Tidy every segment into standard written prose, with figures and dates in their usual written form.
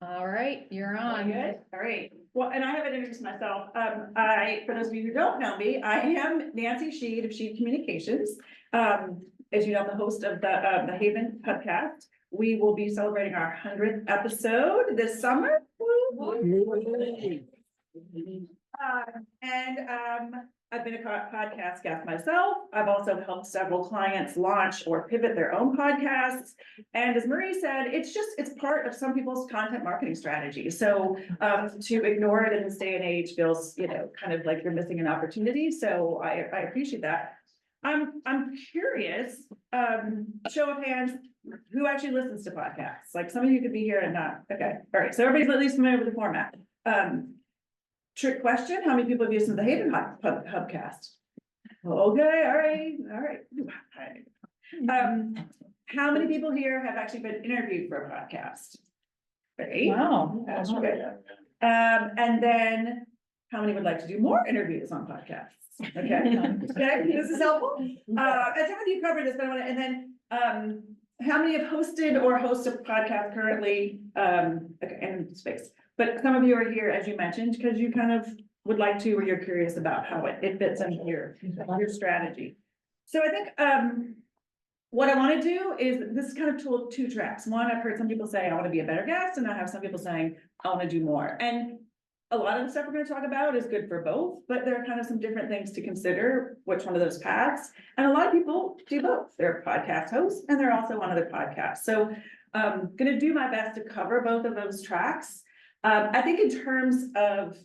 All right, you're on. Good, all right. Well, and I haven't introduced myself. For those of you who don't know me, I am Nancy Sheed of Sheed Communications. As you know, the host of the Haven podcast. We will be celebrating our 100th episode this summer. I've been a podcast guest myself. I've also helped several clients launch or pivot their own podcasts. And as Marie said, it's part of some people's content marketing strategy. So to ignore it in this day and age feels, kind of like you're missing an opportunity. So I appreciate that. I'm curious, show of hands, who actually listens to podcasts? Like some of you could be here and not. Okay, all right. So everybody's at least familiar with the format. Trick question, how many people have listened to the Haven Hubcast? Okay, all right. How many people here have actually been interviewed for a podcast? Great. Wow. That's great. And then how many would like to do more interviews on podcasts? Okay, okay, this is helpful. And some of you covered this, but and then how many have hosted or host a podcast currently? Okay, in space. But some of you are here, as you mentioned, because you kind of would like to, or you're curious about how it fits into your strategy. So I think what I want to do is this is kind of two tracks. One, I've heard some people say I want to be a better guest, and I have some people saying I want to do more. And a lot of the stuff we're going to talk about is good for both, but there are kind of some different things to consider which one of those paths. And a lot of people do both. They're podcast hosts and they're also on other podcasts. So I'm going to do my best to cover both of those tracks. I think in terms of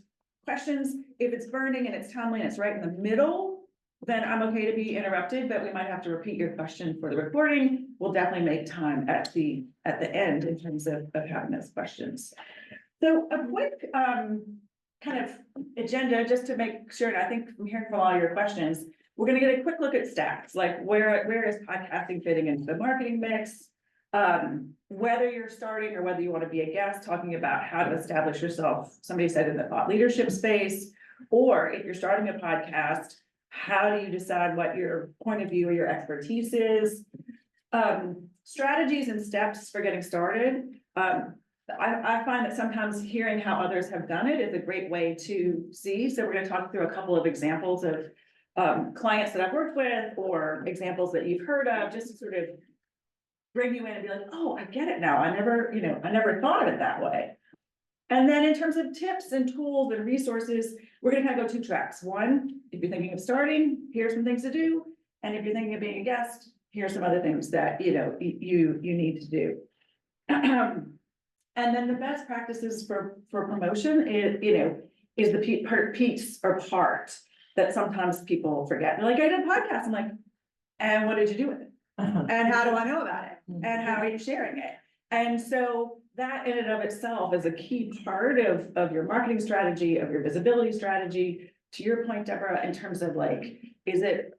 questions, if it's burning and it's timely and it's right in the middle, then I'm okay to be interrupted, but we might have to repeat your question for the recording. We'll definitely make time at the end in terms of having those questions. So a quick kind of agenda just to make sure, and I think from hearing from all your questions, we're going to get a quick look at stats, like where is podcasting fitting into the marketing mix? Whether you're starting or whether you want to be a guest, talking about how to establish yourself, somebody said in the thought leadership space, or if you're starting a podcast, how do you decide what your point of view or your expertise is? Strategies and steps for getting started. I find that sometimes hearing how others have done it is a great way to see. So we're going to talk through a couple of examples of clients that I've worked with or examples that you've heard of, just to sort of bring you in and be like, oh, I get it now. I never thought of it that way. And then in terms of tips and tools and resources, we're going to kind of go two tracks. One, if you're thinking of starting, here's some things to do. And if you're thinking of being a guest, here's some other things that, you need to do. And then the best practices for promotion is the piece or part that sometimes people forget. They're like, I did a podcast. I'm like, and what did you do with it? And how do I know about it? And how are you sharing it? And so that in and of itself is a key part of your marketing strategy, of your visibility strategy. To your point, Deborah, in terms of like, is it,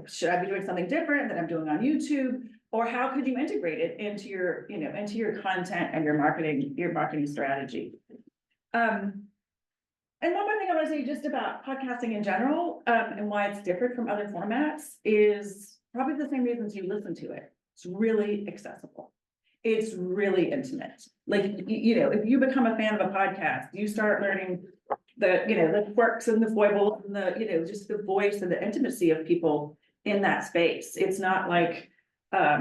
should I be doing something different than I'm doing on YouTube? Or how could you integrate it into your, into your content and your marketing strategy? And one more thing I want to say just about podcasting in general, and why it's different from other formats is probably the same reasons you listen to it. It's really accessible. It's really intimate. Like, if you become a fan of a podcast, you start learning the quirks and the foibles and the, just the voice and the intimacy of people in that space. It's not like, I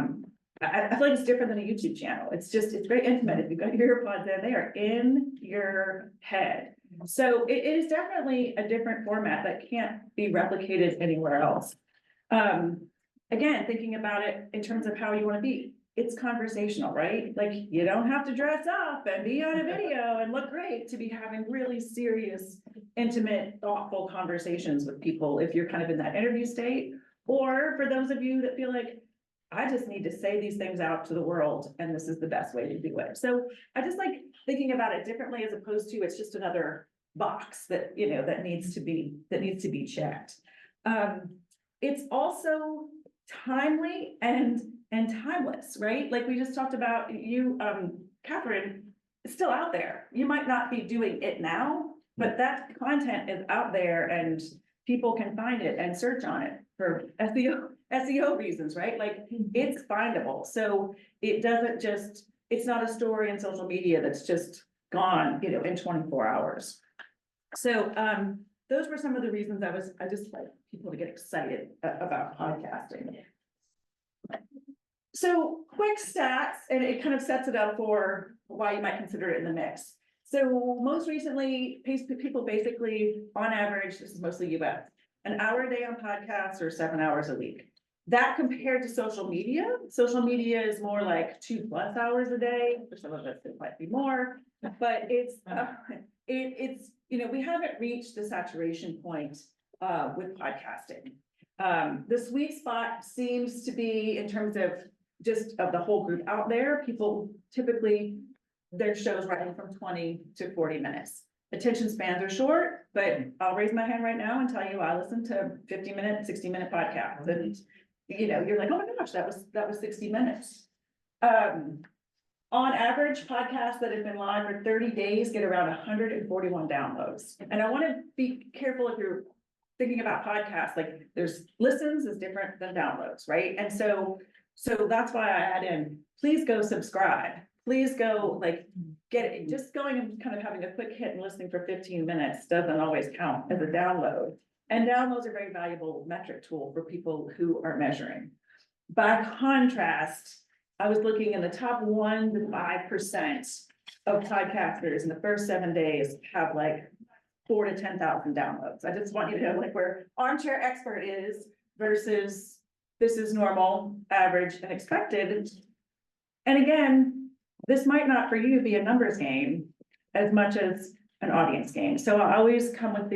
feel like it's different than a YouTube channel. It's very intimate. If you've got your earpods in, they are in your head. So it is definitely a different format that can't be replicated anywhere else. Again, thinking about it in terms of how you want to be, it's conversational, right? Like you don't have to dress up and be on a video and look great to be having really serious, intimate, thoughtful conversations with people if you're kind of in that interview state, or for those of you that feel like, I just need to say these things out to the world, and this is the best way to do it. So I just like thinking about it differently as opposed to it's just another box that that needs to be checked. It's also timely and timeless, right? Like we just talked about, you, Catherine, is still out there. You might not be doing it now, but that content is out there and people can find it and search on it for SEO reasons, right? Like it's findable. So it doesn't just, it's not a story in social media that's just gone, in 24 hours. So, those were some of the reasons I just like people to get excited about podcasting. So quick stats, and it kind of sets it up for why you might consider it in the mix. So most recently, people basically, on average, this is mostly US, an hour a day on podcasts or 7 hours a week. That compared to social media is more like 2+ hours a day. For some of us, it might be more, but it's, we haven't reached the saturation point with podcasting. The sweet spot seems to be in terms of just of the whole group out there. People typically, their shows running from 20 to 40 minutes. Attention spans are short, but I'll raise my hand right now and tell you I listen to 50-minute, 60-minute podcasts, and you're like, oh my gosh, that was 60 minutes. On average, podcasts that have been live for 30 days get around 141 downloads. And I want to be careful if you're thinking about podcasts, like there's listens is different than downloads, right? And so that's why I add in, please go subscribe. Please go get it. Just going and kind of having a quick hit and listening for 15 minutes doesn't always count as a download. And downloads are a very valuable metric tool for people who are measuring. By contrast, I was looking in the top 1 to 5% of podcasters in the first 7 days have 4,000 to 10,000 downloads. I just want you to know where armchair expert is versus this is normal, average, and expected. And again, this might not for you be a numbers game as much as an audience game. So I always come with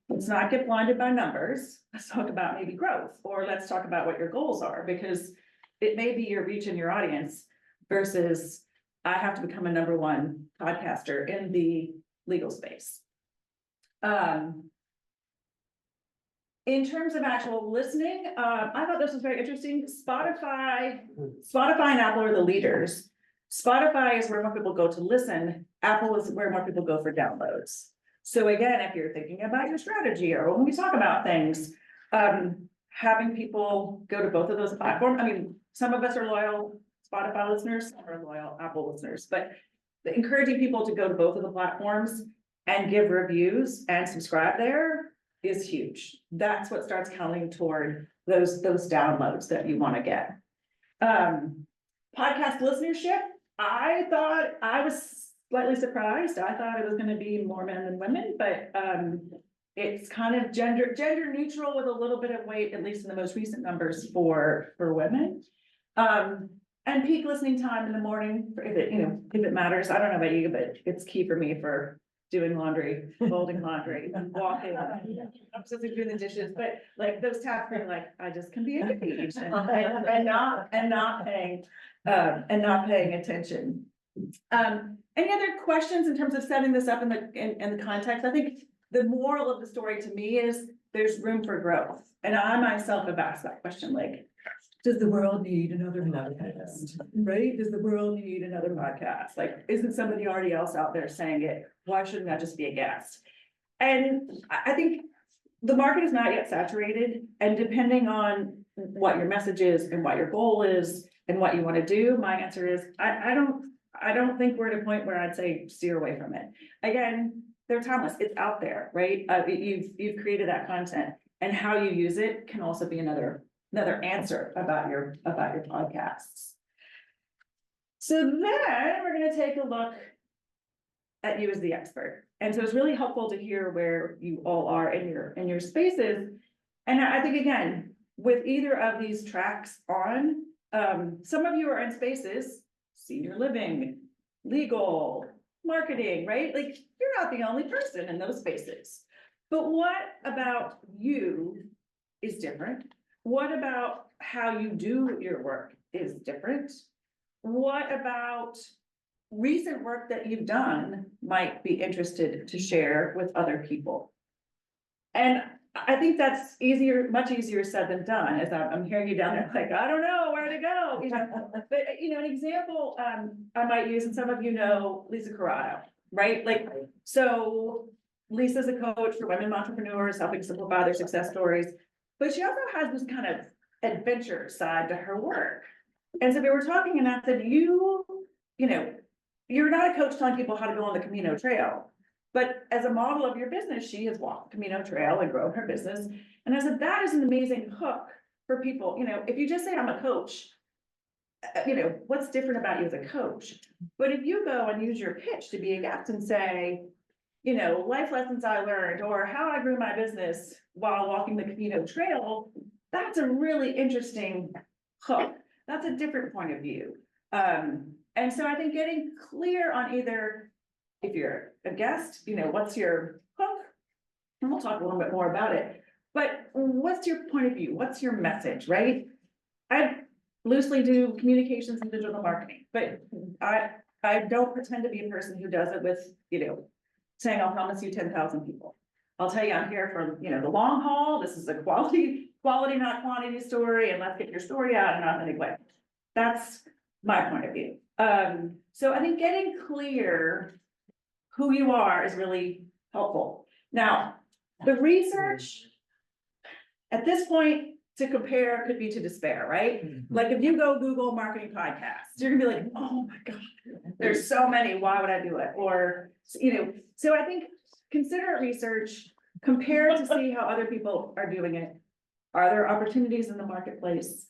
let's not get blinded by numbers. Let's talk about maybe growth, or let's talk about what your goals are, because it may be your reach in your audience versus I have to become a #1 podcaster in the legal space. In terms of actual listening, I thought this was very interesting. Spotify and Apple are the leaders. Spotify is where more people go to listen. Apple is where more people go for downloads. So again, if you're thinking about your strategy or when we talk about things, having people go to both of those platforms. I mean, some of us are loyal Spotify listeners, some are loyal Apple listeners, but encouraging people to go to both of the platforms and give reviews and subscribe there is huge. That's what starts counting toward those downloads that you want to get. Podcast listenership, I thought I was slightly surprised. I thought it was going to be more men than women, but it's kind of gender neutral with a little bit of weight, at least in the most recent numbers for women. And peak listening time in the morning, if it matters. I don't know about you, but it's key for me for doing laundry, folding laundry, walking. I'm supposed to be doing the dishes, but those tasks are I just can be engaged and not paying attention. Any other questions in terms of setting this up in the context? I think the moral of the story to me is there's room for growth. And I myself have asked that question, does the world need another podcast? Right? Does the world need another podcast? Isn't somebody already else out there saying it? Why shouldn't that just be a guest? And I think the market is not yet saturated. And depending on what your message is and what your goal is and what you want to do, my answer is I don't think we're at a point where I'd say steer away from it. Again, they're timeless. It's out there, right? You've created that content, and how you use it can also be another answer about your podcasts. So then we're going to take a look at you as the expert. And so it's really helpful to hear where you all are in your spaces. And I think, again, with either of these tracks on, some of you are in spaces, senior living, legal, marketing, right? You're not the only person in those spaces. But what about you is different? What about how you do your work is different? What about recent work that you've done might be interested to share with other people? And I think that's much easier said than done, as I'm hearing you down there, I don't know where to go. But an example I might use, and some of you know Lisa Corrado, right? So Lisa's a coach for women entrepreneurs, helping simplify their success stories. But she also has this kind of adventure side to her work. And so we were talking, and I said, you you're not a coach telling people how to go on the Camino Trail. But as a model of your business, she has walked Camino Trail and grown her business. And I said, that is an amazing hook for people. You know, if you just say I'm a coach, you know, what's different about you as a coach? But if you go and use your pitch to be a guest and say, you know, life lessons I learned, or how I grew my business while walking the Camino Trail, that's a really interesting hook. That's a different point of view. And so I think getting clear on either, if you're a guest, you know, what's your hook? And we'll talk a little bit more about it, but what's your point of view? What's your message, right? I loosely do communications and digital marketing, but I don't pretend to be a person who does it with, you know, saying, I'll promise you 10,000 people. I'll tell you, I'm here for, you know, the long haul. This is a quality, not quantity story, and let's get your story out in an authentic way. That's my point of view. So I think getting clear who you are is really helpful. Now, the research at this point to compare could be to despair, right? Like if you go Google marketing podcasts, you're gonna be like, oh my God, there's so many, why would I do it? Or, you know, so I think consider research, compare to see how other people are doing it. Are there opportunities in the marketplace?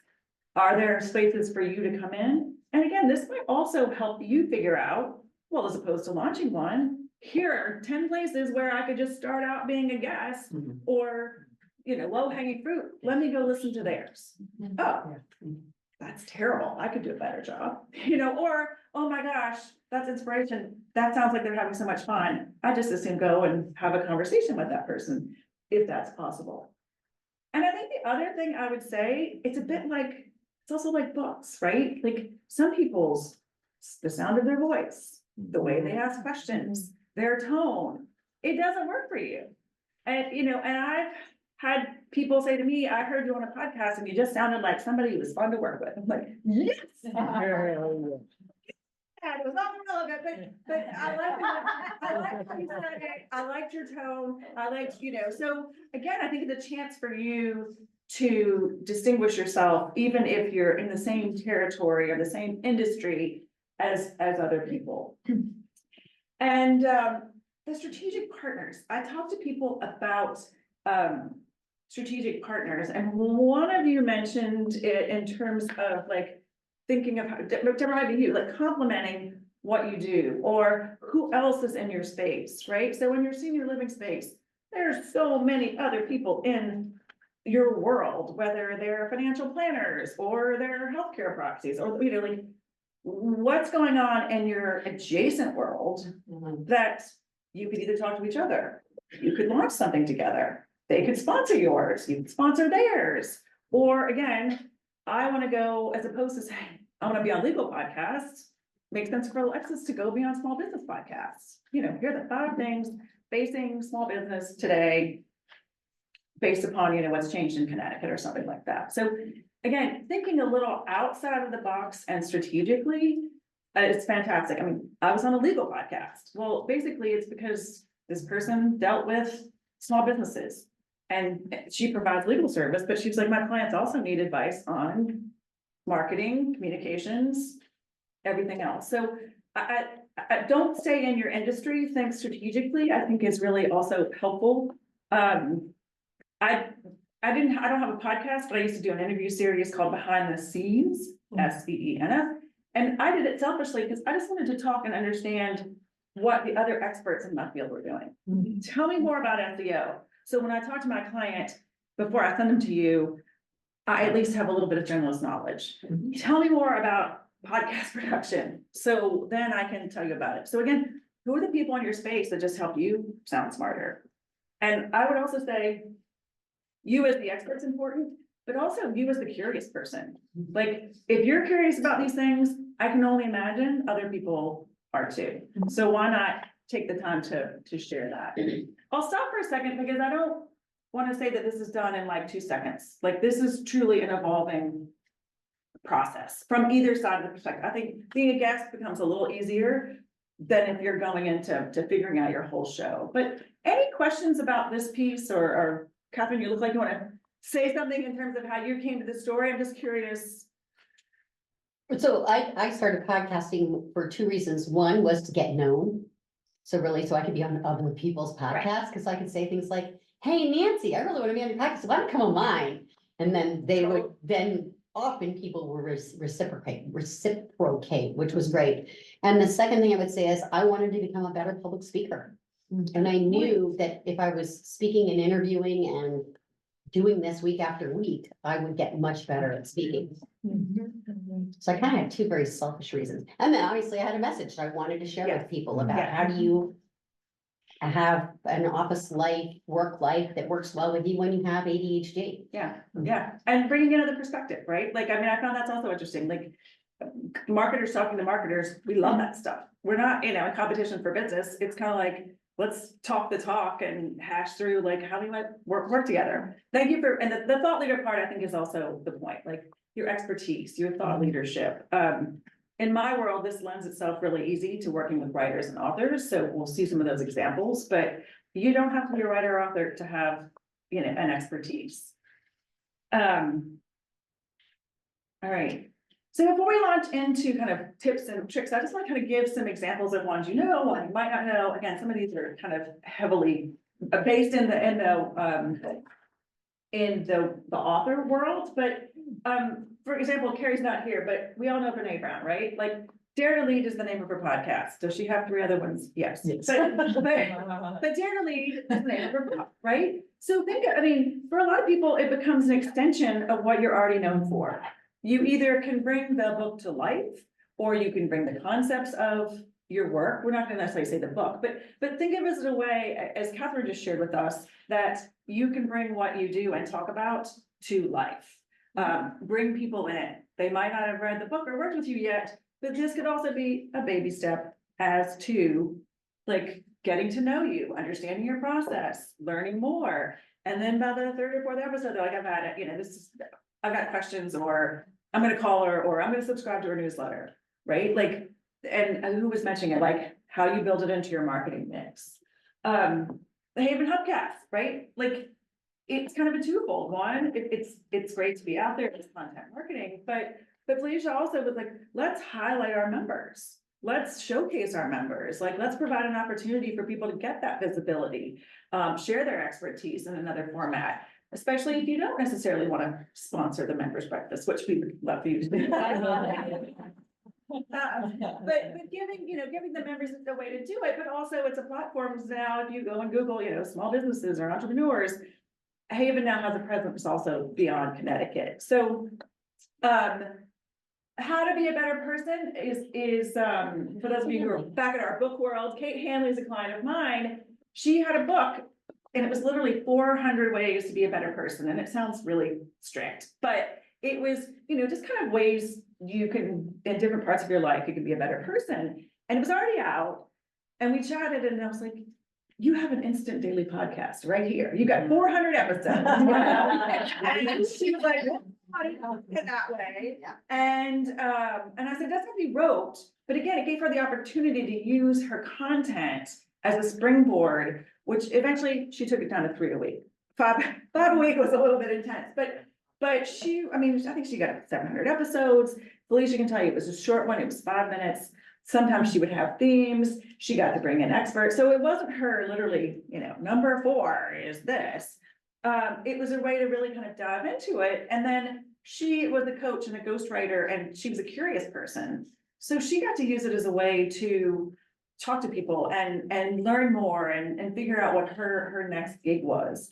Are there spaces for you to come in? And again, this might also help you figure out, well, as opposed to launching one, here are 10 places where I could just start out being a guest, or, you know, low hanging fruit. Let me go listen to theirs. Oh, that's terrible. I could do a better job, you know, or, oh my gosh, that's inspiration. That sounds like they're having so much fun. I just assume go and have a conversation with that person, if that's possible. And I think the other thing I would say, it's a bit like, it's also like books, right? Like some people's, the sound of their voice, the way they ask questions, their tone, it doesn't work for you. And, you know, and I've had people say to me, I heard you on a podcast and you just sounded like somebody who was fun to work with. I'm like, yes. And it was all relevant, but I like you said it. I liked your tone. I liked, you know, so again, I think it's a chance for you to distinguish yourself, even if you're in the same territory or the same industry as other people. And the strategic partners, I talk to people about strategic partners, and one of you mentioned it in terms of like thinking of how, whichever might be you, like complementing what you do, or who else is in your space, right? So in your senior living space, there's so many other people in your world, whether they're financial planners or they're healthcare proxies, or, you know, like what's going on in your adjacent world that you could either talk to each other, you could launch something together, they could sponsor yours, you could sponsor theirs. Or again, I want to go, as opposed to saying, I want to be on legal podcasts, makes sense for Alexis to go be on small business podcasts. You know, here are the 5 things facing small business today, based upon, you know, what's changed in Connecticut or something like that. So again, thinking a little outside of the box and strategically, it's fantastic. I mean, I was on a legal podcast. Well, basically it's because this person dealt with small businesses and she provides legal service, but she's like, my clients also need advice on marketing, communications, everything else. So I don't stay in your industry, think strategically, I think is really also helpful. I don't have a podcast, but I used to do an interview series called Behind the Scenes, SVENS. And I did it selfishly because I just wanted to talk and understand what the other experts in my field were doing. Tell me more about SEO. So when I talk to my client, before I send them to you, I at least have a little bit of generalist knowledge. Tell me more about podcast production. So then I can tell you about it. So again, who are the people in your space that just help you sound smarter? And I would also say, you as the expert's important, but also you as the curious person. Like, if you're curious about these things, I can only imagine other people are too. So why not take the time to share that? I'll stop for a second because I don't want to say that this is done in like 2 seconds. Like, this is truly an evolving process from either side of the perspective. I think being a guest becomes a little easier than if you're going into figuring out your whole show. But any questions about this piece, or Catherine, you look like you want to say something in terms of how you came to the story. I'm just curious. So I started podcasting for two reasons. One was to get known. So really, so I could be on other people's podcasts, because I could say things like, hey, Nancy, I really want to be on your podcast, so why don't you come on mine? And then they would, then often people will reciprocate, which was great. And the second thing I would say is I wanted to become a better public speaker. And I knew that if I was speaking and interviewing and doing this week after week, I would get much better at speaking. So I kind of had two very selfish reasons. And then obviously I had a message that I wanted to share with people about how do you have an office life, work life that works well with you when you have ADHD. Yeah, and bringing in other perspective, right? Like, I mean, I found that's also interesting, like, marketers talking to marketers, we love that stuff. We're not, in competition for business, it's kind of like, let's talk the talk and hash through, like, how we might work together. Thank you for, and the thought leader part, I think, is also the point, like, your expertise, your thought leadership. In my world, this lends itself really easy to working with writers and authors, so we'll see some of those examples, but you don't have to be a writer or author to have, an expertise. All right, so before we launch into kind of tips and tricks, I just want to kind of give some examples of ones you might not know. Again, some of these are kind of heavily based in the author world, but for example, Carrie's not here, but we all know Brene Brown, right? Like, Dare to Lead is the name of her podcast. Does she have 3 other ones? Yes. But Dare to Lead is the name of her book, right? So for a lot of people, it becomes an extension of what you're already known for. You either can bring the book to life, or you can bring the concepts of your work. We're not gonna necessarily say the book, but think of it as a way, as Catherine just shared with us, that you can bring what you do and talk about to life. Bring people in. They might not have read the book or worked with you yet, but this could also be a baby step as to, like, getting to know you, understanding your process, learning more. And then by the 3rd or 4th episode, they're like, I've had it, I've got questions, or I'm gonna call her, or I'm gonna subscribe to her newsletter, right? Like, and who was mentioning it, like how you build it into your marketing mix. The Haven Hubcast, right? Like, it's kind of a twofold. One, it's great to be out there as content marketing, but Felicia also was like, let's highlight our members. Let's showcase our members. Like, let's provide an opportunity for people to get that visibility, share their expertise in another format, especially if you don't necessarily want to sponsor the members breakfast, which we would love for you to do. But giving the members a way to do it, but also it's a platform now. If you go and Google, small businesses or entrepreneurs, Haven now has a presence also beyond Connecticut. So, how to be a better person is for those of you who are back in our book world, Kate Hanley is a client of mine. She had a book, and it was literally 400 ways to be a better person. And it sounds really strict, but it was, just kind of ways you can, in different parts of your life, you can be a better person. And it was already out, and we chatted, and I was like, you have an instant daily podcast right here. You got 400 episodes. And she was like, in that way. And I said, that's what we wrote. But again, it gave her the opportunity to use her content as a springboard, which eventually she took it down to 3 a week. Five a week was a little bit intense, but she, I think she got 700 episodes. Felicia can tell you it was a short one. It was 5 minutes. Sometimes she would have themes. She got to bring in experts. So it wasn't her literally, number 4 is this. It was a way to really kind of dive into it. And then she was a coach and a ghostwriter, and she was a curious person. So she got to use it as a way to talk to people and learn more and figure out what her next gig was.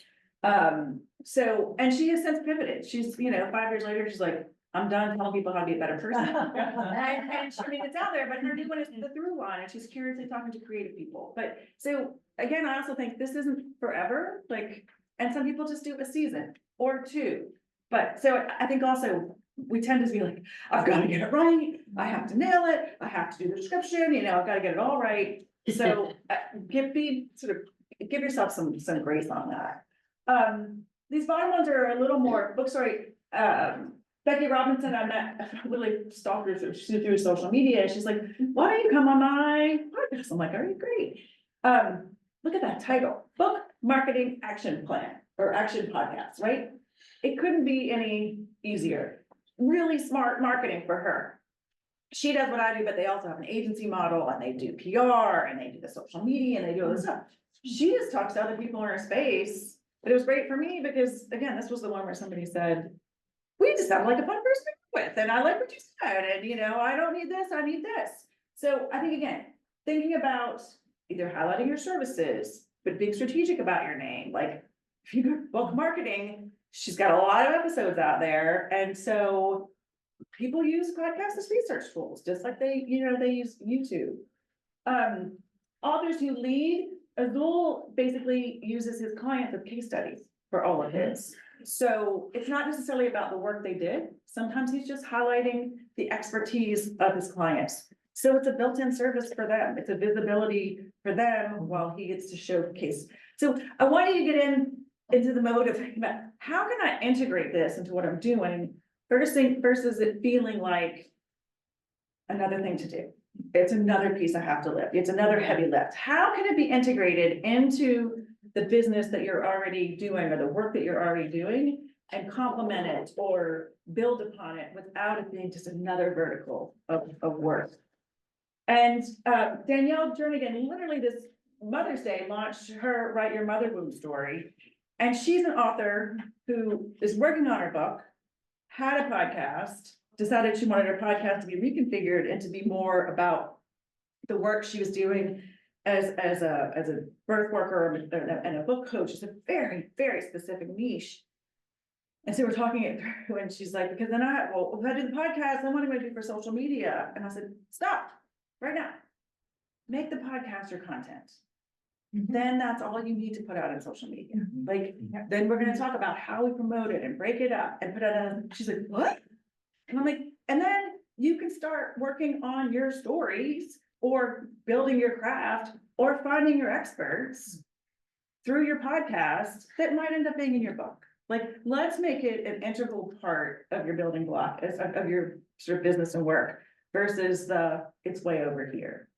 So, and she has since pivoted. She's, 5 years later, she's like, I'm done telling people how to be a better person. and it's out there, but her new one is the through line, and she's curiously talking to creative people. But so again, I also think this isn't forever, and some people just do a season or 2. But so I think also we tend to be like, I've got to get it right. I have to nail it. I have to do the description, I've got to get it all right. So give yourself some grace on that. These bottom ones are a little more book story. Becky Robinson, I met, literally stalked her through social media. She's like, why don't you come on my podcast? I'm like, all right, great. Look at that title, Book Marketing Action Plan or Action Podcast, right? It couldn't be any easier. Really smart marketing for her. she does what I do, but they also have an agency model and they do PR and they do the social media and they do all this stuff. She just talks to other people in her space, but it was great for me because, again, this was the one where somebody said, we just sound like a fun person to work with, and I like what you said, and I don't need this, I need this. So I think, again, thinking about either highlighting your services, but being strategic about your name, like if you go bulk marketing, she's got a lot of episodes out there, and so people use podcasts as research tools, just like they use YouTube. Authors who lead, Azul basically uses his clients as case studies for all of his. So it's not necessarily about the work they did. Sometimes he's just highlighting the expertise of his clients. So it's a built-in service for them. It's a visibility for them while he gets to showcase. So I want you to get into the mode of thinking about how can I integrate this into what I'm doing versus it feeling like another thing to do. It's another piece I have to lift. It's another heavy lift. How can it be integrated into the business that you're already doing or the work that you're already doing and complement it or build upon it without it being just another vertical of work? And Danielle Jernigan, literally this Mother's Day, launched her Write Your Mother Womb story. And she's an author who is working on her book, had a podcast, decided she wanted her podcast to be reconfigured and to be more about the work she was doing as a birth worker and a book coach. It's a very, very specific niche. And so we're talking it through, and she's like, because then if I do the podcast, then what am I gonna do for social media? And I said, stop right now. Make the podcast your content. Then that's all you need to put out in social media. Like, then we're gonna talk about how we promote it and break it up and put it on. She's like, what? And I'm like, and then you can start working on your stories or building your craft or finding your experts through your podcast that might end up being in your book. Like, let's make it an integral part of your building block of your sort of business and work versus it's way over here.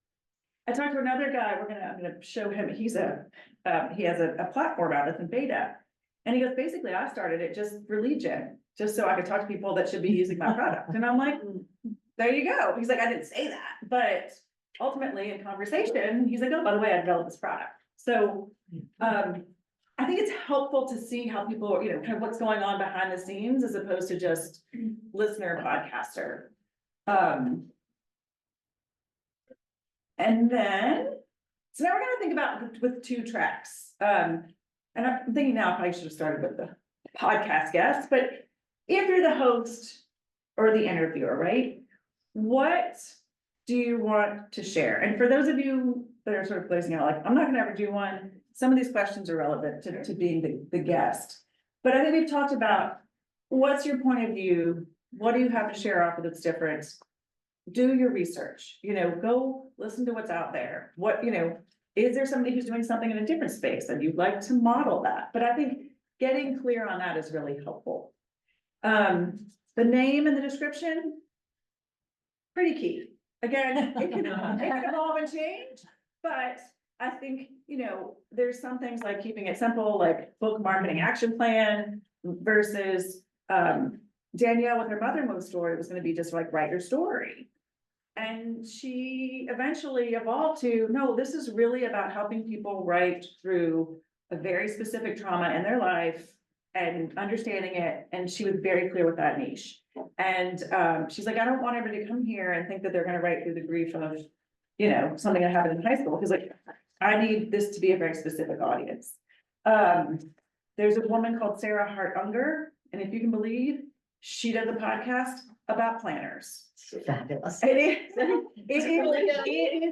I talked to another guy, I'm gonna show him, he has a platform out that's in beta. And he goes, basically, I started it just for lead gen, just so I could talk to people that should be using my product. And I'm like, there you go. He's like, I didn't say that, but ultimately in conversation, he's like, oh, by the way, I developed this product. So, I think it's helpful to see how people, kind of what's going on behind the scenes as opposed to just listener podcaster. And then, so now we're gonna think about with 2 tracks. And I'm thinking now I probably should have started with the podcast guest, but if you're the host or the interviewer, right? What do you want to share? And for those of you that are sort of placing out, like, I'm not gonna ever do one. Some of these questions are relevant to being the guest. But I think we've talked about what's your point of view? What do you have to share off that's different? Do your research, go listen to what's out there. What, is there somebody who's doing something in a different space and you'd like to model that? But I think getting clear on that is really helpful. The name and the description, pretty key. Again, it can evolve and change, but I think, there's some things like keeping it simple, like book marketing action plan versus, Danielle with her mother move story was gonna be just like, write your story. And she eventually evolved to, no, this is really about helping people write through a very specific trauma in their life and understanding it. And she was very clear with that niche. And she's like, I don't want everybody to come here and think that they're gonna write through the grief of, something that happened in high school. Because like, I need this to be a very specific audience. There's a woman called Sarah Hart Unger, and if you can believe, she does a podcast about planners. Fabulous. It is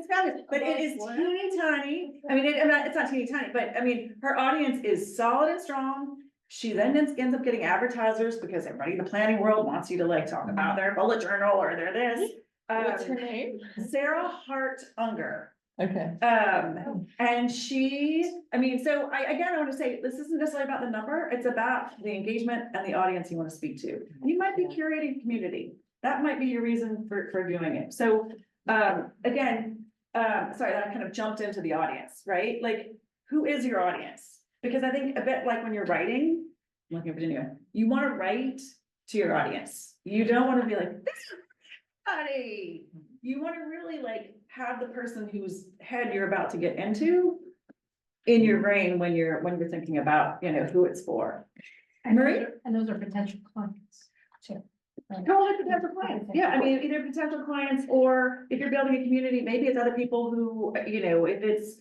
fabulous, but it is teeny tiny. I mean, it's not teeny tiny, but I mean, her audience is solid and strong. She then ends up getting advertisers because everybody in the planning world wants you to like talk about their bullet journal or their this. What's her name? Sarah Hart Unger. Okay. And so I want to say, this isn't necessarily about the number, it's about the engagement and the audience you want to speak to. You might be curating community. That might be your reason for doing it. So, again, sorry, that I kind of jumped into the audience, right? Like, who is your audience? Because I think a bit like when you're writing, I'm looking at Virginia, you want to write to your audience. You don't want to be like, this everybody. You want to really like have the person whose head you're about to get into in your brain when you're thinking about, you know, who it's for. Marie? And those are potential clients too. Totally potential clients. Yeah, I mean, either potential clients or if you're building a community, maybe it's other people who, you know, if it's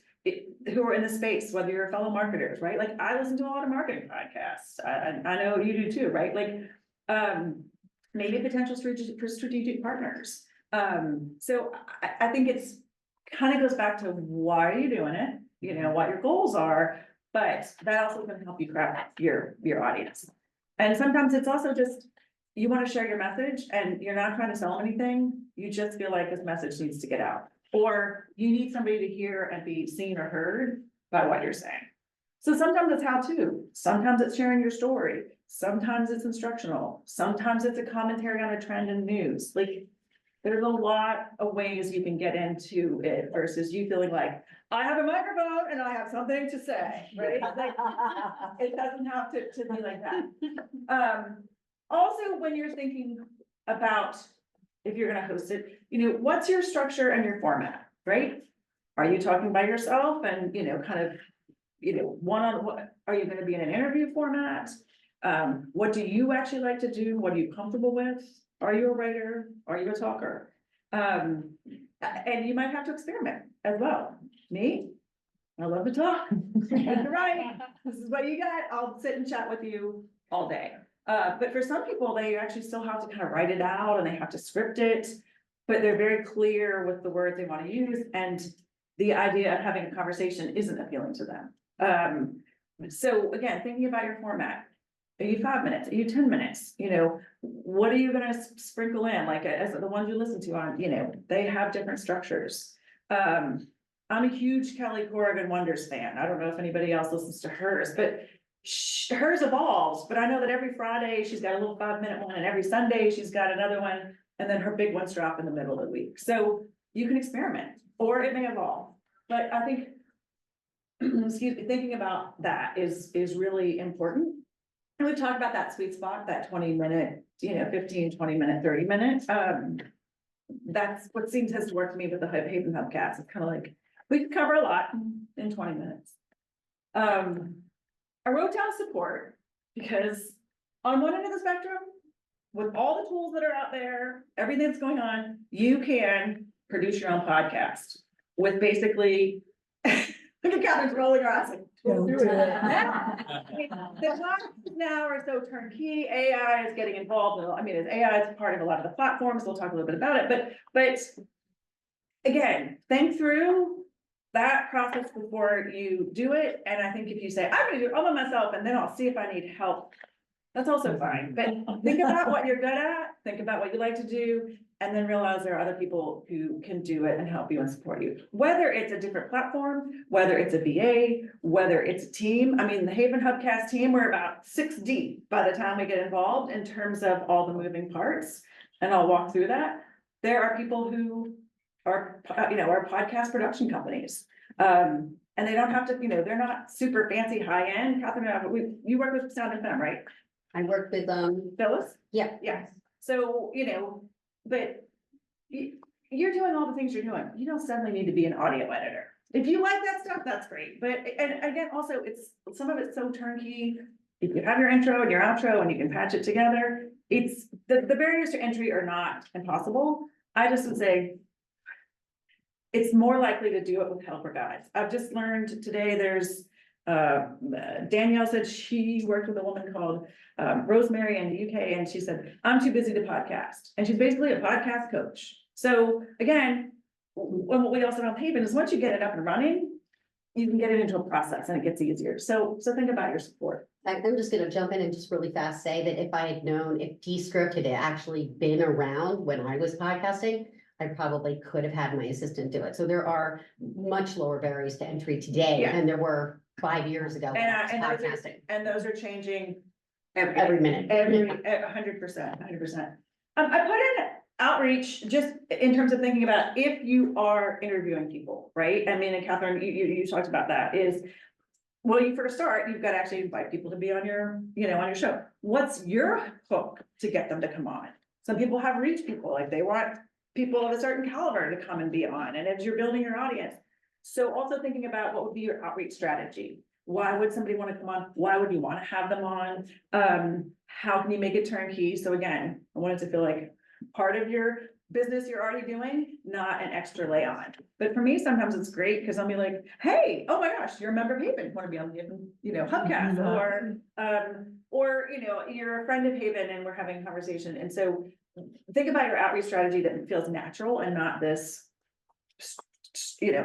who are in the space, whether you're fellow marketers, right? Like I listen to a lot of marketing podcasts. I know you do too, right? Like, maybe potential strategic partners. So I think it's kind of goes back to why are you doing it? You know, what your goals are, but that also can help you craft your audience. And sometimes it's also just, you want to share your message and you're not trying to sell anything. You just feel like this message needs to get out. Or you need somebody to hear and be seen or heard by what you're saying. So sometimes it's how to, sometimes it's sharing your story. Sometimes it's instructional. Sometimes it's a commentary on a trend in news. Like there's a lot of ways you can get into it versus you feeling like, I have a microphone and I have something to say, right? Like, it doesn't have to be like that. Also, when you're thinking about if you're gonna host it, you know, what's your structure and your format, right? Are you talking by yourself and, you know, kind of, you know, one-on-one, are you gonna be in an interview format? What do you actually like to do? What are you comfortable with? Are you a writer? Are you a talker? And you might have to experiment as well. Me, I love to talk. Right, this is what you got. I'll sit and chat with you all day. But for some people, they actually still have to kind of write it out and they have to script it, but they're very clear with the words they want to use. And the idea of having a conversation isn't appealing to them. So again, thinking about your format. Are you 5 minutes? Are you 10 minutes? You know, what are you gonna sprinkle in? Like as the ones you listen to on, you know, they have different structures. I'm a huge Kelly Corrigan Wonders fan. I don't know if anybody else listens to hers, but hers evolves. But I know that every Friday she's got a little 5-minute one, and every Sunday she's got another one, and then her big ones drop in the middle of the week. So you can experiment, or it may evolve. But I think, excuse me, thinking about that is really important. And we've talked about that sweet spot, that 20-minute, you know, 15, 20-minute, 30-minute. That's what seems has worked for me with the Haven Hubcast. It's kind of like, we can cover a lot in 20 minutes. I wrote down support because on one end of the spectrum, with all the tools that are out there, everything that's going on, you can produce your own podcast with basically, look at Catherine's rolling her eyes like, Don't do it. the podcasts now are so turnkey. AI is getting involved. I mean, AI is part of a lot of the platforms. We'll talk a little bit about it, but again, think through that process before you do it. And I think if you say, I'm gonna do it all by myself, and then I'll see if I need help, that's also fine. But think about what you're good at, think about what you like to do, and then realize there are other people who can do it and help you and support you. Whether it's a different platform, whether it's a VA, whether it's a team. I mean, the Haven Hubcast team, we're about 6 deep by the time we get involved in terms of all the moving parts. And I'll walk through that. There are people who are, you know, are podcast production companies. And they don't have to, you know, they're not super fancy high end. Catherine, you work with Sound and Fem, right? I work with, Phyllis? yeah. Yes. So, you know, but you're doing all the things you're doing. You don't suddenly need to be an audio editor. If you like that stuff, that's great. But, and again, also it's, some of it's so turnkey. If you have your intro and your outro and you can patch it together, it's, the barriers to entry are not impossible. I just would say, it's more likely to do it with help or guides. I've just learned today there's, Danielle said she worked with a woman called Rosemary in the UK, and she said, I'm too busy to podcast. And she's basically a podcast coach. So again, what we also know Haven is once you get it up and running, you can get it into a process and it gets easier. So think about your support. I'm just gonna jump in and just really fast say that if I had known if Descript had actually been around when I was podcasting, I probably could have had my assistant do it. So there are much lower barriers to entry today Yeah. than there were 5 years ago when I was podcasting. And those are changing Every minute. every 100%. I put in outreach just in terms of thinking about if you are interviewing people, right? I mean, and Catherine, you talked about that is, well, you first start, you've got to actually invite people to be on your, you know, on your show. What's your hook to get them to come on? Some people have reach people, like they want people of a certain caliber to come and be on, and as you're building your audience. So also thinking about what would be your outreach strategy. Why would somebody want to come on? Why would you want to have them on? How can you make it turnkey? So again, I want it to feel like part of your business you're already doing, not an extra lay on. But for me, sometimes it's great because I'll be like, hey, oh my gosh, you're a member of Haven, want to be on the, Hubcast, or, you're a friend of Haven and we're having a conversation. And so think about your outreach strategy that feels natural and not this,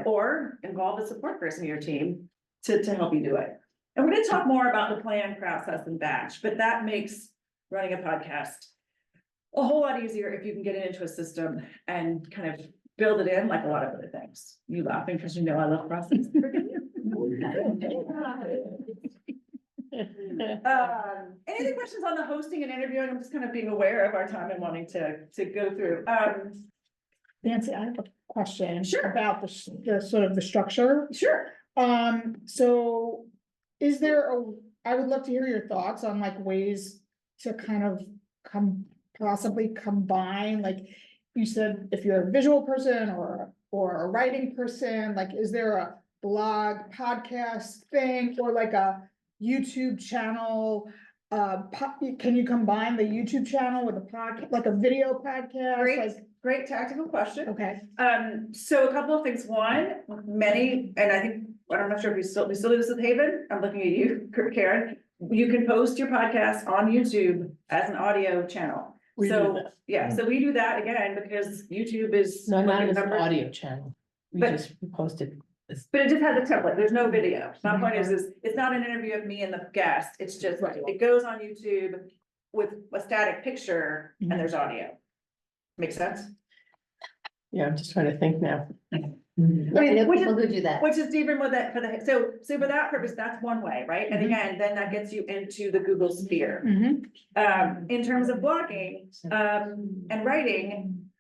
or involve a support person in your team to help you do it. And we're going to talk more about the plan, process, and batch, but that makes running a podcast a whole lot easier if you can get it into a system and kind of build it in like a lot of other things. You laughing because I love process. Any other questions on the hosting and interviewing? I'm just kind of being aware of our time and wanting to go through. Nancy, I have a question. Sure. About the sort of the structure. Sure. So is there I would love to hear your thoughts on like ways to kind of possibly combine, like you said, if you're a visual person or a writing person, like, is there a blog podcast thing or like a YouTube channel? Can you combine the YouTube channel with a podcast, like a video podcast? Great tactical question. Okay. So a couple of things. One, and I'm not sure if we still do this with Haven. I'm looking at you, Karen. You can post your podcast on YouTube as an audio channel. So we do that again because YouTube is. No, not as an audio channel. We But- posted this. But it just has a template. There's no video. My point is it's not an interview of me and the guest. It's just, it goes on YouTube with a static picture and there's audio. Makes sense? Yeah, I'm just trying to think now. I know which people who do that. Which is even with that, so for that purpose, that's one way, right? And again, then that gets you into the Google sphere. In terms of blogging, and writing,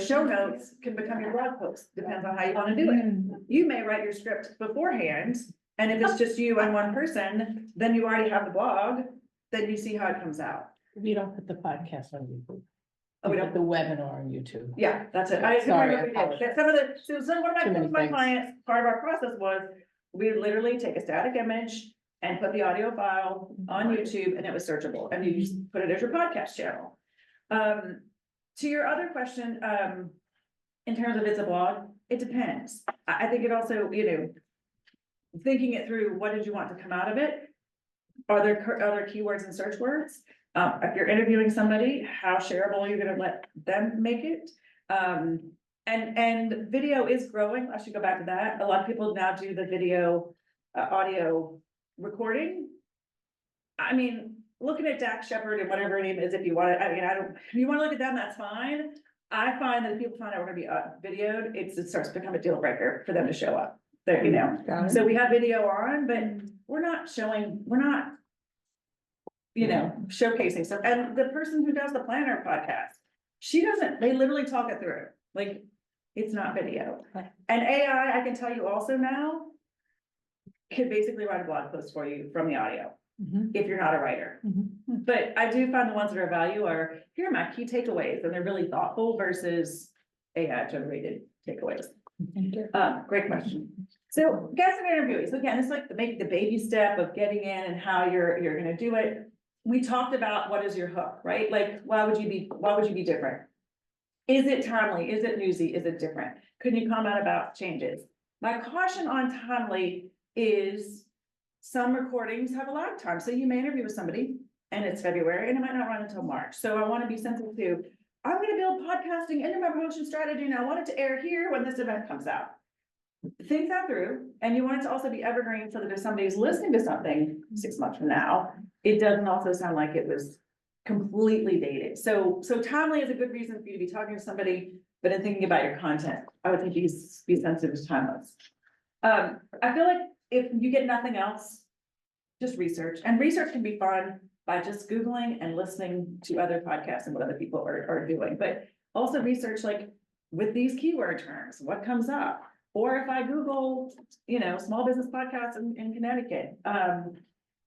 show notes can become your blog post, depends on how you want to do it. You may write your script beforehand, and if it's just you and one person, then you already have the blog, then you see how it comes out. We don't put the podcast on YouTube. Oh, we We don't, put the webinar on YouTube. yeah, that's it. Sorry, I One of Too my many clients, part of our process was, we literally take a static image and put the audio file on YouTube and it was searchable, and you just put it as your podcast channel. To your other question, in terms of it's a blog, it depends. I think it also, thinking it through, what did you want to come out of it? Are there other keywords and search words? If you're interviewing somebody, how shareable are you gonna let them make it? And video is growing. I should go back to that. A lot of people now do the video, audio recording. I mean, looking at Dak Shepard and whatever her name is, if you want to, if you want to look at them, that's fine. I find that if people find out we're gonna be videoed, it starts to become a deal breaker for them to show up. There, so we have video on, but we're not showcasing stuff. And the person who does the planner podcast, they literally talk it through, like, it's not video. And AI, I can tell you also now, can basically write a blog post for you from the audio, if you're not a writer. But I do find the ones that are value are, here are my key takeaways, and they're really thoughtful versus AI generated takeaways. Great question. So guest and interviewees, again, it's like the baby step of getting in and how you're gonna do it. We talked about what is your hook, right? Like, why would you be different? Is it timely? Is it newsy? Is it different? Could you comment about changes? My caution on timely is some recordings have a lag time. So you may interview with somebody and it's February and it might not run until March. So I want to be sensitive to, I'm going to build podcasting into my promotion strategy and I want it to air here when this event comes out. Think that through, and you want it to also be evergreen so that if somebody's listening to something 6 months from now, it doesn't also sound like it was completely dated. So timely is a good reason for you to be talking to somebody, but in thinking about your content, I would think be sensitive to timeless. I feel like if you get nothing else, just research, and research can be fun by just Googling and listening to other podcasts and what other people are doing, but also research, like, with these keyword terms, what comes up? Or if I Google, small business podcasts in Connecticut,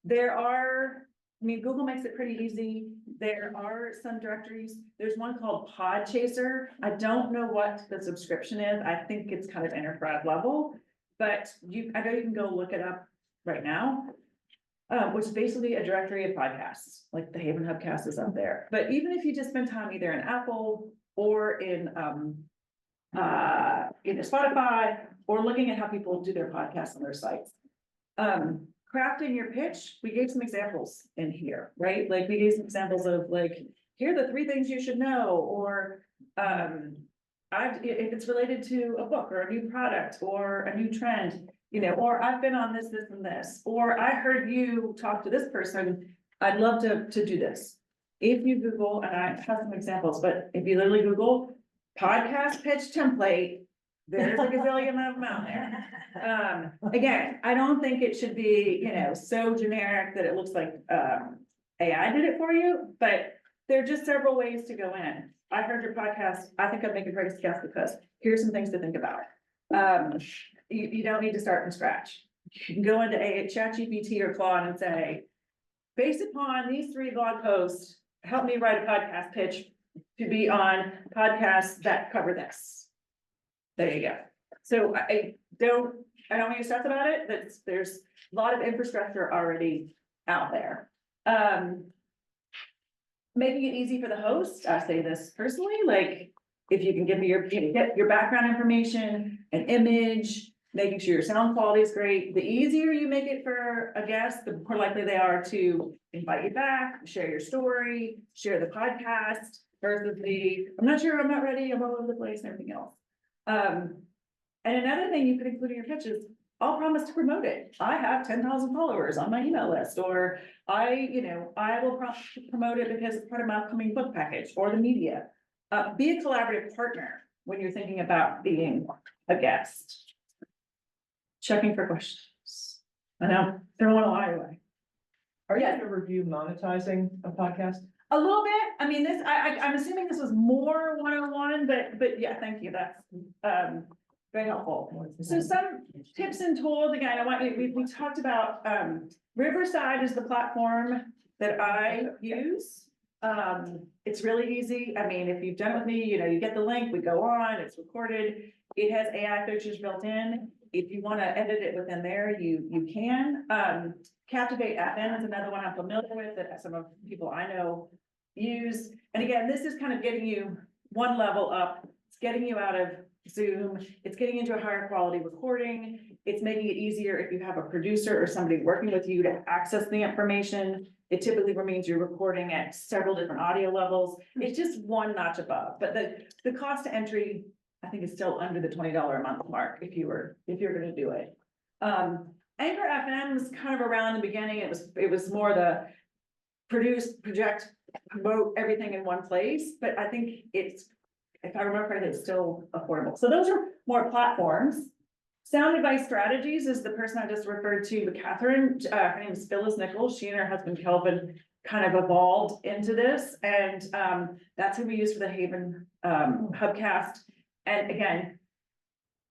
there are I mean, Google makes it pretty easy. There are some directories. There's one called Pod Chaser. I don't know what the subscription is. I think it's kind of enterprise level. But I know you can go look it up right now. Which is basically a directory of podcasts, like the Haven Hubcast is up there. But even if you just spend time either in Apple or in Spotify, or looking at how people do their podcasts on their sites. Crafting your pitch, we gave some examples in here, right? Like we gave some examples of like, here are the 3 things you should know, or if it's related to a book or a new product or a new trend, you know, or I've been on this, this and this, or I heard you talk to this person, I'd love to do this. If you Google, and I have some examples, but if you literally Google podcast pitch template, there's a gazillion of them out there. Again, I don't think it should be, you know, so generic that it looks like AI did it for you, but there are just several ways to go in. I heard your podcast. I think I'd make a great guest because here's some things to think about. You don't need to start from scratch. You can go into a ChatGPT or Claude and say, based upon these 3 blog posts, help me write a podcast pitch to be on podcasts that cover this. There you go. So I don't want you to stress about it, but there's a lot of infrastructure already out there. Making it easy for the host, I say this personally, like, if you can give me get your background information, an image, making sure your sound quality is great. The easier you make it for a guest, the more likely they are to invite you back, share your story, share the podcast, versus I'm not sure, I'm not ready, I'm all over the place and everything else. And another thing you could include in your pitch is, I'll promise to promote it. I have 10,000 followers on my email list, or I will promote it because it's part of my upcoming book package or the media. Be a collaborative partner when you're thinking about being a guest. Checking for questions. I know, don't want to lie away. Are you gonna review monetizing a podcast? A little bit. I mean, I'm assuming this was more 101, but yeah, thank you. That's very helpful. So some tips and tools, again, we talked about, Riverside is the platform that I use. It's really easy. I mean, if you've done it with me, you know, you get the link, we go on, it's recorded. It has AI features built in. If you want to edit it within there, you can. Captivate FM is another one I'm familiar with that some of the people I know use. And again, this is kind of getting you one level up. It's getting you out of Zoom. It's getting into a higher quality recording. It's making it easier if you have a producer or somebody working with you to access the information. It typically means you're recording at several different audio levels. It's just one notch above, but the cost to entry, I think, is still under the $20 a month mark if you're gonna do it. Anchor FM was kind of around the beginning. It was more the produce, project, promote everything in one place, but I think it's, if I remember correctly, it's still affordable. So those are more platforms. Sound Advice Strategies is the person I just referred to, but Catherine, her name is Phyllis Nichols. She and her husband Kelvin kind of evolved into this, and that's who we use for the Haven Hubcast. And again,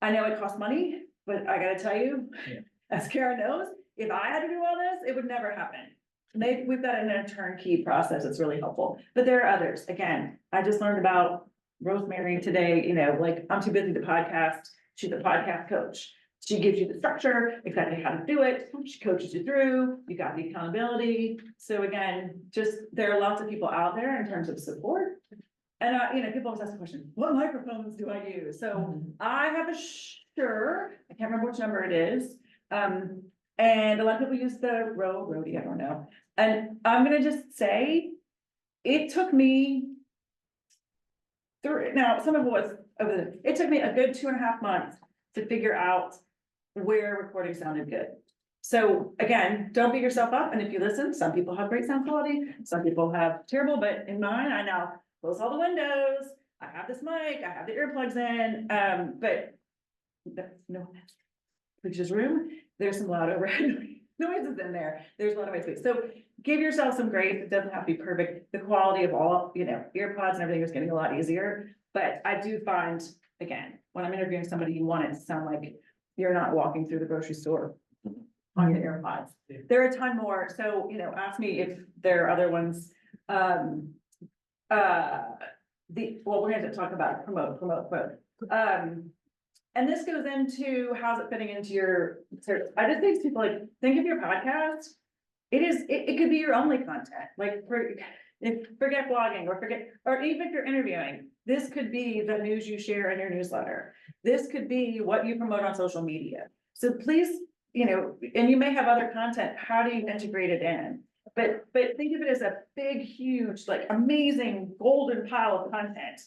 I know it costs money, but I gotta tell you, as Karen knows, if I had to do all this, it would never happen. We've got a turnkey process. It's really helpful, but there are others. Again, I just learned about Rosemary today, you know, like, I'm too busy to podcast. She's a podcast coach. She gives you the structure, exactly how to do it. She coaches you through, you got the accountability. So again, just, there are lots of people out there in terms of support. And you know, people always ask the question, what microphones do I use? So I have a Shure, I can't remember which number it is. And a lot of people use the Rode, I don't know. And I'm gonna just say, it took me now, some of it was it took me a good 2.5 months to figure out where recording sounded good. So again, don't beat yourself up. And if you listen, some people have great sound quality, some people have terrible, but in mine, I now close all the windows. I have this mic, I have the earplugs in, but no, which is room. There's some loud overhead noises in there. There's a lot of ways to do. So give yourself some grace. It doesn't have to be perfect. The quality of all, you know, earpods and everything is getting a lot easier. But I do find, again, when I'm interviewing somebody, you want it to sound like you're not walking through the grocery store on your AirPods. There are a ton more, so, ask me if there are other ones. Well, we're gonna talk about promote. And this goes into how's it fitting into your search. I just think people like, think of your podcast. It could be your only content, like forget blogging or even if you're interviewing, this could be the news you share in your newsletter. This could be what you promote on social media. So please, and you may have other content, how do you integrate it in? But think of it as a big, huge, like amazing golden pile of content.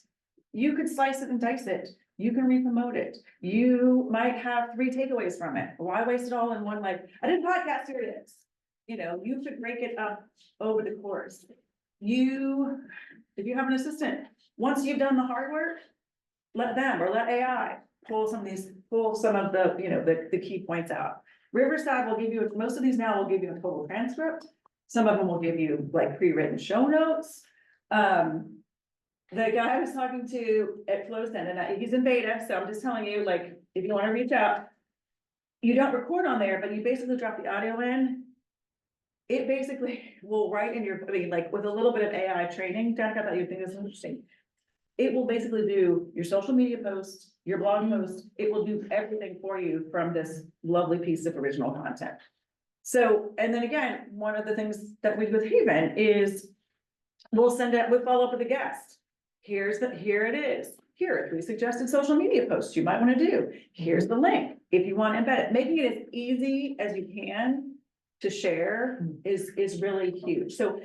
You could slice it and dice it. You can re-promote it. You might have 3 takeaways from it. Why waste it all in one, like, I did a podcast, here it is. You could break it up over the course. If you have an assistant, once you've done the hard work, let them or let AI pull some of the, the key points out. Riverside will give you, most of these now will give you a total transcript. Some of them will give you like pre-written show notes. The guy I was talking to at FlowSend, and he's in beta, so I'm just telling you, like, if you want to reach out, you don't record on there, but you basically drop the audio in. It basically will write in like with a little bit of AI training, Danica, that you think is interesting. It will basically do your social media posts, your blog posts. It will do everything for you from this lovely piece of original content. So, and then again, one of the things that we do with Haven is we'll follow up with a guest. Here it is. Here are 3 suggested social media posts you might want to do. Here's the link. If you want to embed it, making it as easy as you can to share is really huge. So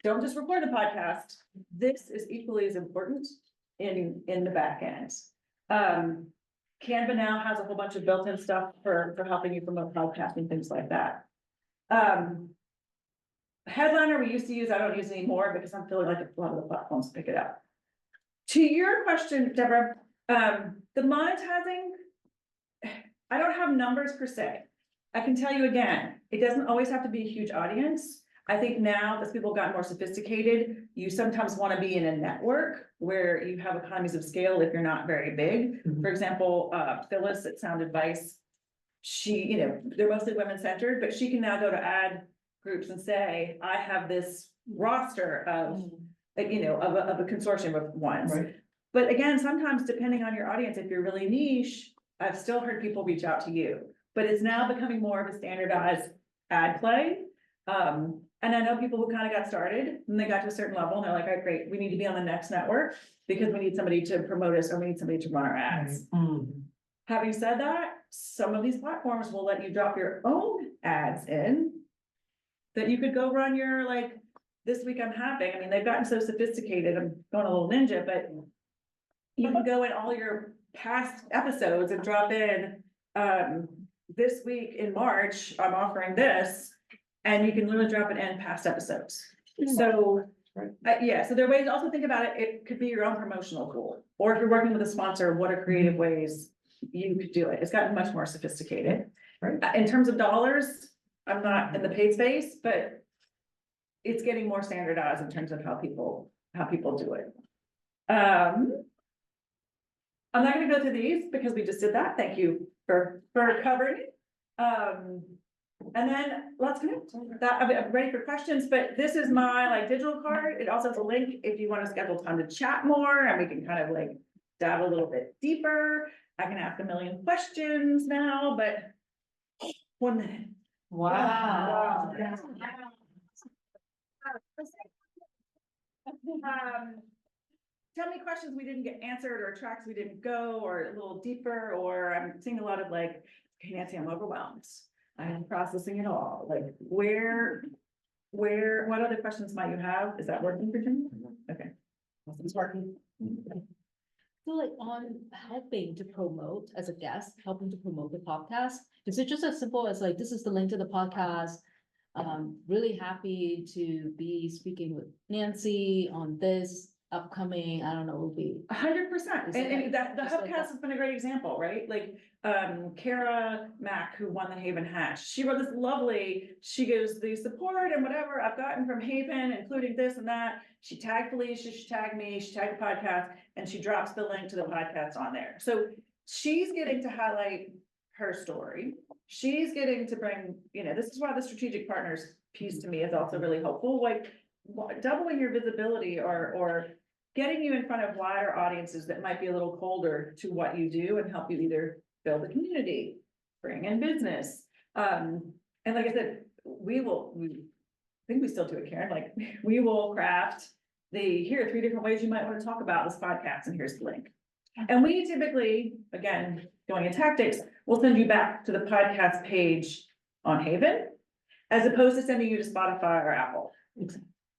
don't just record the podcast. This is equally as important in the back end. Canva now has a whole bunch of built-in stuff for helping you promote podcasting, things like that. Headliner we used to use, I don't use anymore because I'm feeling like a lot of the platforms pick it up. To your question, Deborah, the monetizing, I don't have numbers per se. I can tell you again, it doesn't always have to be a huge audience. I think now as people got more sophisticated, you sometimes want to be in a network where you have economies of scale if you're not very big. For example, Phyllis at Sound Advice, she, they're mostly women centered, but she can now go to ad groups and say, I have this roster of, of a consortium of ones. Right. But again, sometimes depending on your audience, if you're really niche, I've still heard people reach out to you, but it's now becoming more of a standardized ad play. And I know people who kind of got started and they got to a certain level and they're like, all right, great, we need to be on the next network because we need somebody to promote us or we need somebody to run our ads. Having said that, some of these platforms will let you drop your own ads in that you could go run your, like, this week I'm having, I mean, they've gotten so sophisticated, I'm going a little ninja, but you can go in all your past episodes and drop in, this week in March, I'm offering this, and you can literally drop it in past episodes. So, yeah, so there are ways to also think about it. It could be your own promotional tool, or if you're working with a sponsor, what are creative ways you could do it? It's gotten much more sophisticated. Right. In terms of dollars, I'm not in the paid space, but it's getting more standardized in terms of how people do it. I'm not gonna go through these because we just did that. Thank you for covering it. And then let's connect. I'm ready for questions, but this is my digital card. It also has a link if you want to schedule time to chat more and we can kind of dive a little bit deeper. I can ask a million questions now, but 1 minute. Wow. Tell me questions we didn't get answered or tracks we didn't go or a little deeper, or I'm seeing a lot of hey, Nancy, I'm overwhelmed. I'm processing it all. What other questions might you have? Is that working for Jim? Okay. It's working. So on helping to promote as a guest, helping to promote the podcast, is it just as simple as this is the link to the podcast? Really happy to be speaking with Nancy on this upcoming, I don't know, will be. 100%. And that the Just like Hubcast that. has been a great example, right? Kara Mack, who won the Haven Hash, she wrote this lovely, she goes, the support and whatever I've gotten from Haven, including this and that. She tagged Felicia, she tagged me, she tagged the podcast, and she drops the link to the podcast on there. So she's getting to highlight her story. she's getting to bring, this is why the strategic partners piece to me is also really helpful, like doubling your visibility or getting you in front of wider audiences that might be a little colder to what you do and help you either build a community, bring in business. And like I said, we think we still do it, Karen, like we will craft here are 3 different ways you might want to talk about this podcast, and here's the link. And we typically, again, going in tactics, we'll send you back to the podcast page on Haven, as opposed to sending you to Spotify or Apple.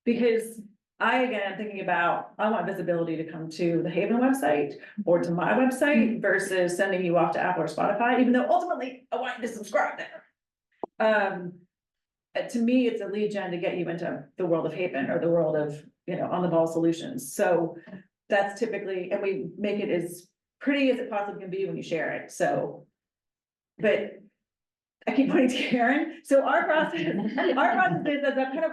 Because again, I'm thinking about, I want visibility to come to the Haven website or to my website versus sending you off to Apple or Spotify, even though ultimately I want you to subscribe there. To me, it's a lead gen to get you into the world of Haven or the world of, on the ball solutions. So that's typically, and we make it as pretty as it possibly can be when you share it, so. But I keep pointing to Karen, so our process is that I've kind of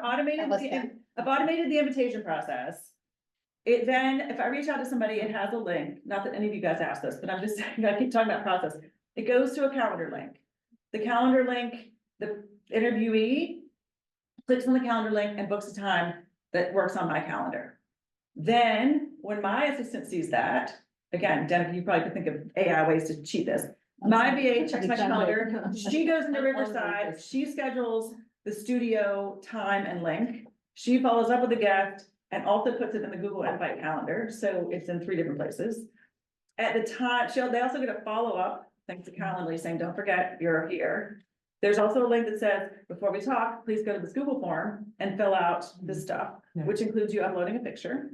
I've automated the invitation process. It then, if I reach out to somebody, it has a link, not that any of you guys asked this, but I'm just saying, I keep talking about process. It goes to a calendar link. The calendar link, the interviewee clicks on the calendar link and books a time that works on my calendar. Then, when my assistant sees that, again, Danica, you probably could think of AI ways to cheat this. My VA checks my calendar, she goes into Riverside, she schedules the studio time and link. She follows up with the guest and also puts it in the Google Invite calendar, so it's in 3 different places. At the time, they also get a follow-up, thanks to Calendly, saying, don't forget, you're here. There's also a link that says, before we talk, please go to this Google form and fill out this stuff, which includes you uploading a picture.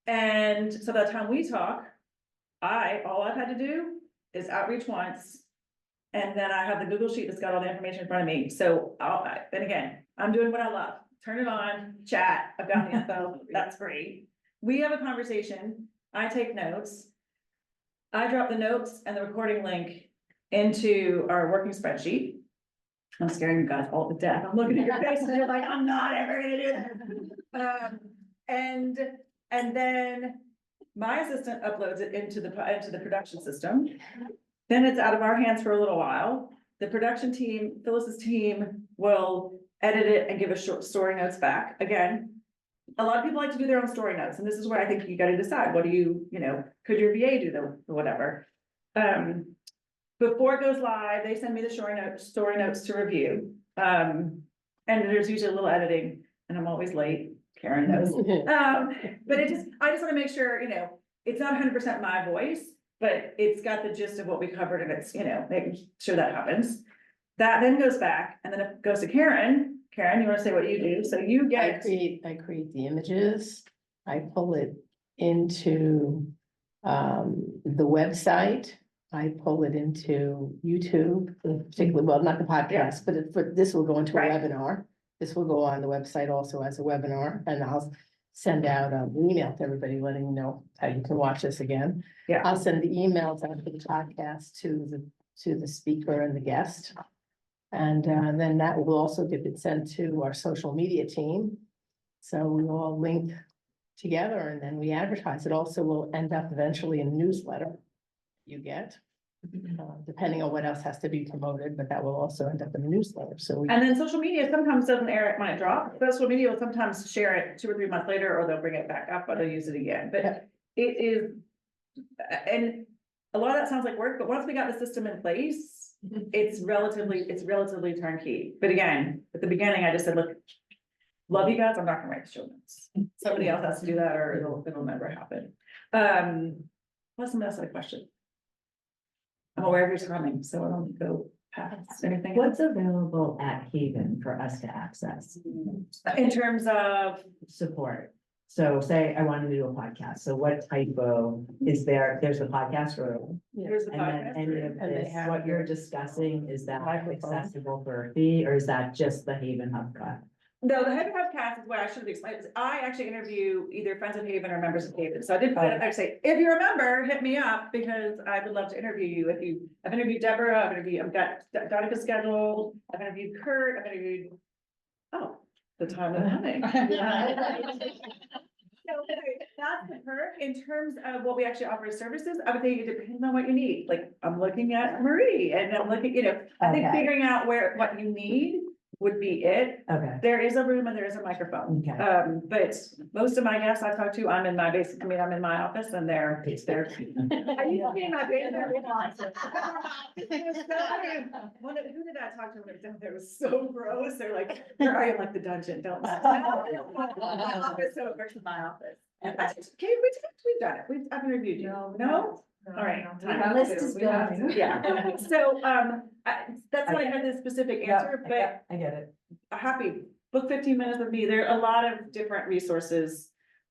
And so by the time we talk, all I've had to do is outreach once. And then I have the Google sheet that's got all the information in front of me. So and again, I'm doing what I love. Turn it on, chat, I've got the info, that's free. We have a conversation, I take notes. I drop the notes and the recording link into our working spreadsheet. I'm scaring you guys all to death. I'm looking at your faces and you're like, I'm not ever gonna do that. And then my assistant uploads it into the production system. Then it's out of our hands for a little while. The production team, Phyllis's team, will edit it and give us short story notes back. Again, a lot of people like to do their own story notes, and this is where I think you got to decide, what do you, could your VA do the whatever? Before it goes live, they send me the story notes to review. And there's usually a little editing, and I'm always late. Karen knows. But I just want to make sure, it's not 100% my voice, but it's got the gist of what we covered, and it's, making sure that happens. That then goes back, and then it goes to Karen. Karen, you want to say what you do? So you I get. create the images, I pull it into the website, I pull it into YouTube, particularly, well, not the podcast, but this will go into a Right. webinar. This will go on the website also as a webinar, and I'll send out an email to everybody letting you know how you can watch this again. Yeah. I'll send the emails out for the podcast to the speaker and the guest. And then that will also get it sent to our social media team. So we all link together and then we advertise. It also will end up eventually in a newsletter you get, depending on what else has to be promoted, but that will also end up in the newsletter. So And then social media sometimes doesn't air it when it drops. Social media will sometimes share it 2 or 3 months later, or they'll bring it back up, or they'll use it again. But it is, and a lot of that sounds like work, but once we got the system in place, it's relatively turnkey. But again, at the beginning, I just said, look, love you guys, I'm not gonna write the show notes. Somebody else has to do that, or it'll never happen. What's the next question? I'm aware of your timing, so I don't go past anything. What's available at Haven for us to access? In terms of, Support. So say I wanted to do a podcast, so what type of, there's the podcast room? here's the And then podcast. any of And they this, have what you're discussing, is that microphone. accessible for a fee, or is that just the Haven Hub cut? No, the Haven podcast is what I should have explained. I actually interview either friends of Haven or members of Haven. So I did put it up there to say, if you're a member, hit me up, because I would love to interview you. I've interviewed Deborah, I've got Donica scheduled, I've interviewed Kurt, the time of the hunting. So anyway, that's the perk. In terms of what we actually offer as services, I would think it depends on what you need. Like, I'm looking at Marie and I'm looking, I think Okay. figuring out what you need would be it. Okay, There is a room and there is a microphone. Okay. But most of my guests I talk to, I'm in my I'm in my office and they're. I used to be in my basement. Who did I talk to when it was so gross? They're like, where are you? Like the dungeon, don't. My office over to my office. Okay, we've done it. I've interviewed you. No? All right. Our list is building. Yeah, so, that's why I had this specific yeah, answer, but I get it. happy, book 15 minutes with me. There are a lot of different resources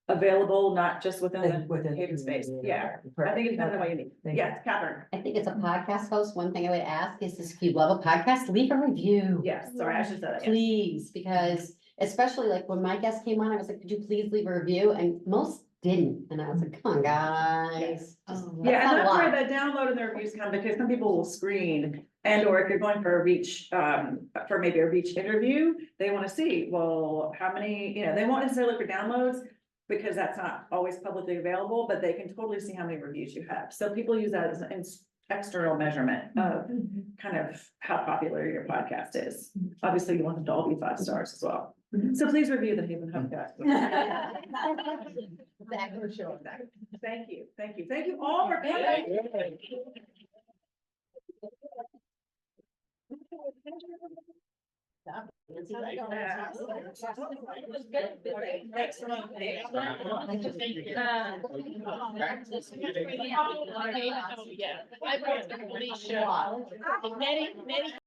available, not just within the Haven space. Yeah, I think it depends on what you need. Thank you. Yes, Catherine. I think it's a podcast host. One thing I would ask is this, if you love a podcast, leave a review. Yes, sorry, I should say that. Yes. Please, because especially like when my guest came on, I was like, could you please leave a review? And most didn't. And I was like, come on, guys. Just- Yeah, not and a that's lot. where the download and the reviews come, because some people will screen, and or if you're going for a reach, for maybe a reach interview, they wanna see, well, how many, they won't necessarily look for downloads, because that's not always publicly available, but they can totally see how many reviews you have. So people use that as an external measurement of kind of how popular your podcast is. Obviously, you want them to all be 5 stars as well. So please review the Haven Hubcast. Thank you, thank you, thank you all for coming. Yeah.